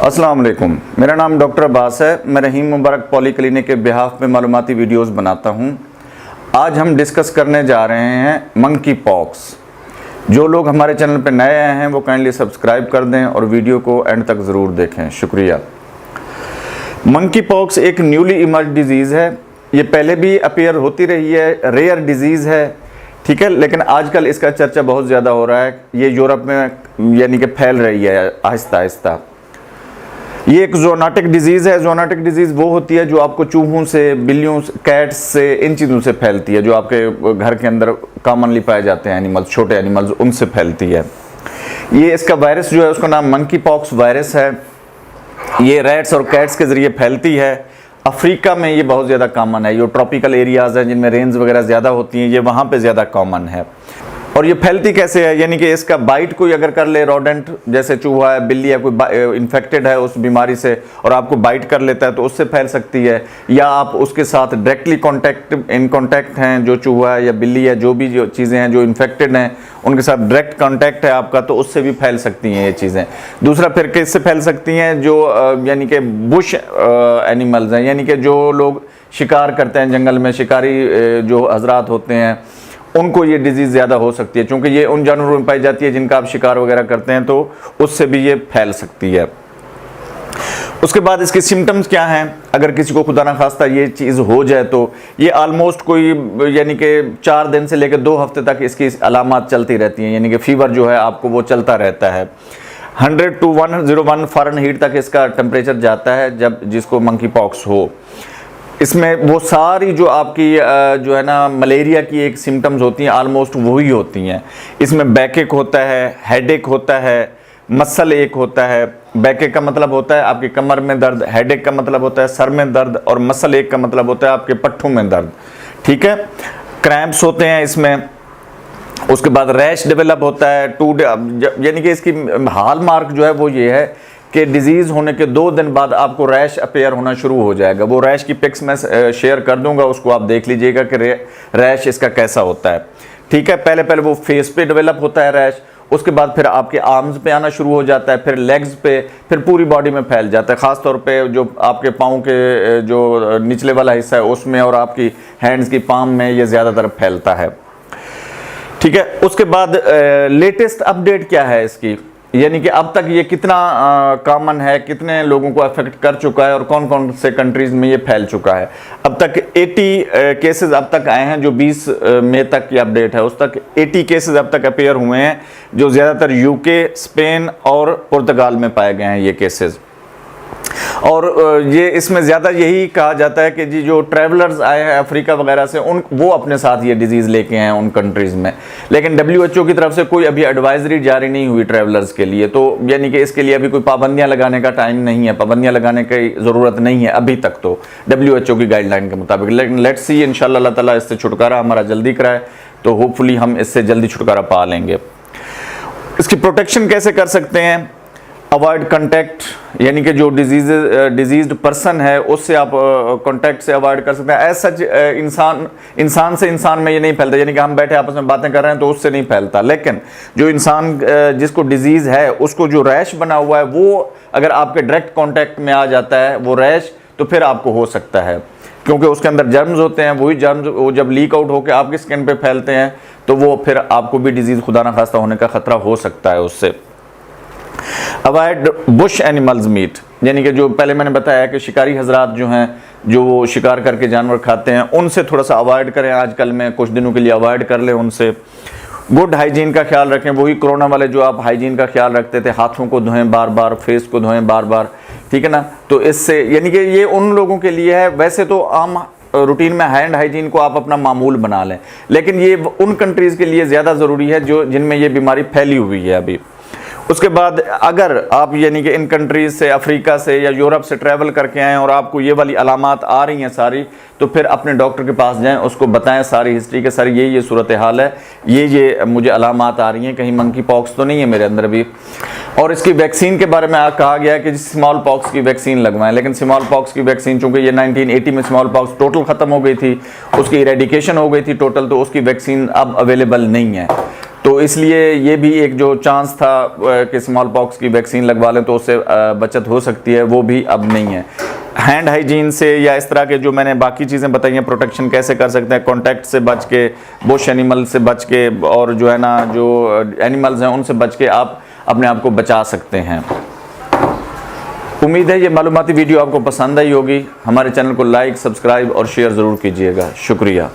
अस्सलाम वालेकुम, मेरा नाम डॉक्टर अब्बास है। मैं रहीम मुबारक पॉली क्लिनिक के बिहाफ में मालूमाती वीडियोस बनाता हूं। आज हम डिस्कस करने जा रहे हैं मंकी पॉक्स। जो लोग हमारे चैनल पर नए आए हैं वो काइंडली सब्सक्राइब कर दें और वीडियो को एंड तक ज़रूर देखें, शुक्रिया। मंकी पॉक्स एक न्यूली इमर्ज डिजीज़ है। ये पहले भी अपीयर होती रही है, रेयर डिजीज़ है, ठीक है, लेकिन आजकल इसका चर्चा बहुत ज़्यादा हो रहा है। ये यूरोप में यानी कि फैल रही है आहिस्ता आहिस्ता। ये एक ज़ूनोटिक डिजीज़ है। ज़ूनोटिक डिजीज़ वो होती है जो आपको चूहों से, बिल्लियों से, कैट्स से, इन चीज़ों से फैलती है, जो आपके घर के अंदर कॉमनली पाए जाते हैं एनिमल्स, छोटे एनिमल्स, उनसे फैलती है। ये इसका वायरस जो है उसका नाम मंकी पॉक्स वायरस है। ये रैट्स और कैट्स के ज़रिए फैलती है। अफ्रीका में ये बहुत ज़्यादा कॉमन है। ये ट्रॉपिकल एरियाज़ हैं जिनमें रेंज वगैरह ज़्यादा होती हैं, ये वहाँ पे ज़्यादा कॉमन है। और ये फैलती कैसे है, यानी कि इसका बाइट कोई अगर कर ले, रोडेंट जैसे चूहा है, बिल्ली है, कोई इन्फेक्टेड है उस बीमारी से और आपको बाइट कर लेता है तो उससे फैल सकती है। या आप उसके साथ डायरेक्टली इन कॉन्टैक्ट हैं, जो चूहा है या बिल्ली है, जो भी जो चीज़ें हैं जो इन्फेक्टेड हैं उनके साथ डायरेक्ट कॉन्टैक्ट है आपका, तो उससे भी फैल सकती हैं ये चीज़ें। दूसरा फिर किससे फैल सकती हैं, जो यानी कि बुश एनिमल्स हैं, यानी कि जो लोग शिकार करते हैं जंगल में, शिकारी जो हजरात होते हैं, उनको ये डिजीज़ ज़्यादा हो सकती है, क्योंकि ये उन जानवरों में पाई जाती है जिनका आप शिकार वगैरह करते हैं, तो उससे भी ये फैल सकती है। उसके बाद इसके सिम्टम्स क्या हैं, अगर किसी को खुदा ना खास्ता ये चीज़ हो जाए तो ये ऑलमोस्ट कोई यानी कि 4 दिन से लेकर 2 हफ्ते तक इसकी अलामात चलती रहती हैं, यानी कि फ़ीवर जो है आपको वो चलता रहता है। 100 to 101 फ़ारेनहीट तक इसका टेम्परेचर जाता है जब जिसको मंकी पॉक्स हो। इसमें वो सारी जो आपकी जो है ना मलेरिया की एक सिम्टम्स होती हैं, आलमोस्ट वही होती हैं। इसमें बैकएक होता है, हेडेक होता है, मसल एक होता है। बैकएक का मतलब होता है आपकी कमर में दर्द, हेडेक का मतलब होता है सर में दर्द, और मसल एक का मतलब होता है आपके पट्ठों में दर्द, ठीक है। क्रैम्प्स होते हैं इसमें। उसके बाद रैश डेवलप होता है, यानी कि इसकी हाल मार्क जो है वो ये है कि डिजीज़ होने के 2 दिन बाद आपको रैश अपेयर होना शुरू हो जाएगा। वो रैश की पिक्स मैं शेयर कर दूंगा, उसको आप देख लीजिएगा कि रैश इसका कैसा होता है, ठीक है। पहले वो फेस पे डेवलप होता है रैश, उसके बाद फिर आपके आर्म्स पे आना शुरू हो जाता है, फिर लेग्स पे, फिर पूरी बॉडी में फैल जाता है। ख़ास तौर पे जो आपके पाँव के जो निचले वाला हिस्सा है उसमें और आपकी हैंड्स की पाम में ये ज़्यादातर फैलता है, ठीक है। उसके बाद लेटेस्ट अपडेट क्या है इसकी, यानी कि अब तक ये कितना कॉमन है, कितने लोगों को अफेक्ट कर चुका है और कौन कौन से कंट्रीज़ में ये फैल चुका है। अब तक 80 केसेस अब तक आए हैं, जो 20 मई तक की अपडेट है उस तक 80 केसेस अब तक अपेयर हुए हैं, जो ज़्यादातर यूके, स्पेन और पुर्तगाल में पाए गए हैं ये केसेस। और ये इसमें ज़्यादा यही कहा जाता है कि जी जो ट्रैवलर्स आए हैं अफ्रीका वगैरह से वो अपने साथ ये डिजीज़ लेके आए हैं उन कंट्रीज़ में, लेकिन WHO की तरफ से कोई अभी एडवाइजरी जारी नहीं हुई ट्रैवलर्स के लिए, तो यानी कि इसके लिए अभी कोई पाबंदियां लगाने का टाइम नहीं है, पाबंदियां लगाने की ज़रूरत नहीं है अभी तक तो WHO की गाइडलाइन के मुताबिक। लेकिन लेट्स सी, इंशाल्लाह अल्लाह ताला इससे छुटकारा हमारा जल्दी कराए तो होपफुली हम इससे जल्दी छुटकारा पा लेंगे। इसकी प्रोटेक्शन कैसे कर सकते हैं, अवॉइड कॉन्टैक्ट, यानी कि जो डिजीज्ड पर्सन है उससे आप कॉन्टैक्ट से अवॉइड कर सकते हैं। एज सच इंसान से इंसान में ये नहीं फैलता, यानी कि हम बैठे आपस में बातें कर रहे हैं तो उससे नहीं फैलता, लेकिन जो इंसान जिसको डिजीज़ है उसको जो रैश बना हुआ है वो अगर आपके डायरेक्ट कॉन्टैक्ट में आ जाता है वो रैश, तो फिर आपको हो सकता है, क्योंकि उसके अंदर जर्म्स होते हैं। वही जर्म्स वो जब लीक आउट होकर आपकी स्किन पर फैलते हैं तो वो फिर आपको भी डिजीज़ खुदा ना खास्ता होने का ख़तरा हो सकता है उससे। अवॉइड बुश एनिमल्स मीट, यानी कि जो पहले मैंने बताया कि शिकारी हजरात जो हैं, जो वो शिकार करके जानवर खाते हैं, उनसे थोड़ा सा अवॉइड करें। आजकल में कुछ दिनों के लिए अवॉइड कर लें उनसे। गुड हाइजीन का ख्याल रखें, वही कोरोना वाले जो आप हाइजीन का ख्याल रखते थे, हाथों को धोएं बार बार, फेस को धोएं बार बार, ठीक है ना। तो इससे यानी कि ये उन लोगों के लिए है, वैसे तो आम रूटीन में हैंड हाइजीन को आप अपना मामूल बना लें, लेकिन ये उन कंट्रीज़ के लिए ज़्यादा ज़रूरी है जो जिनमें ये बीमारी फैली हुई है अभी। उसके बाद अगर आप यानी कि इन कंट्रीज़ से, अफ्रीका से या यूरोप से ट्रैवल करके आएँ और आपको ये वाली अलामात आ रही हैं सारी, तो फिर अपने डॉक्टर के पास जाएं, उसको बताएं सारी हिस्ट्री के सर ये सूरत हाल है, ये मुझे अलामात आ रही हैं, कहीं मंकी पॉक्स तो नहीं है मेरे अंदर भी। और इसकी वैक्सीन के बारे में कहा गया है कि स्मॉल पॉक्स की वैक्सीन लगवाएं, लेकिन स्मॉल पॉक्स की वैक्सीन चूँकि ये 1980 में स्मॉल पॉक्स टोटल ख़त्म हो गई थी, उसकी इरेडिकेशन हो गई थी टोटल, तो उसकी वैक्सीन अब अवेलेबल नहीं है। तो इसलिए ये भी एक जो चांस था कि स्मॉल पॉक्स की वैक्सीन लगवा लें तो उससे बचत हो सकती है, वो भी अब नहीं है। हैंड हाइजीन से या इस तरह के जो मैंने बाकी चीज़ें बताई हैं, प्रोटेक्शन कैसे कर सकते हैं, कॉन्टैक्ट से बच के, बुश एनिमल से बच के, और जो है ना जो एनिमल्स हैं उनसे बच के आप अपने आप को बचा सकते हैं। उम्मीद है ये मालूमाती वीडियो आपको पसंद आई होगी। हमारे चैनल को लाइक, सब्सक्राइब और शेयर ज़रूर कीजिएगा। शुक्रिया।